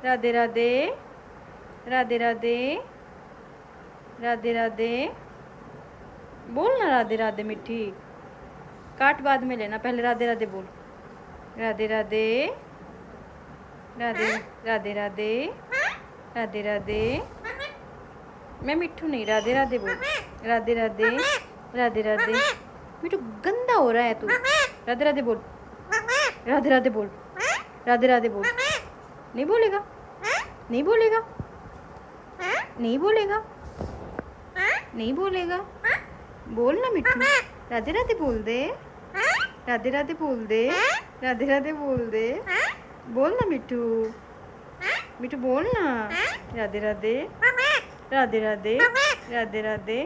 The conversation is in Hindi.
राधे राधे राधे राधे राधे राधे। बोल ना राधे राधे मिठी। काट बाद में लेना, पहले राधे राधे बोल। राधे राधे राधे राधे राधे राधे राधे। मैं मिठू नहीं, राधे राधे बोल। राधे राधे राधे राधे। मिठू गंदा हो रहा है तू। राधे राधे बोल। राधे राधे बोल। राधे राधे बोल। नहीं बोलेगा, नहीं बोलेगा, नहीं बोलेगा, नहीं बोलेगा। बोल ना मिठू। राधे राधे बोल दे। राधे राधे बोल दे। राधे राधे बोल दे। बोल ना मिठू। मिठू बोल ना। राधे राधे राधे राधे राधे राधे।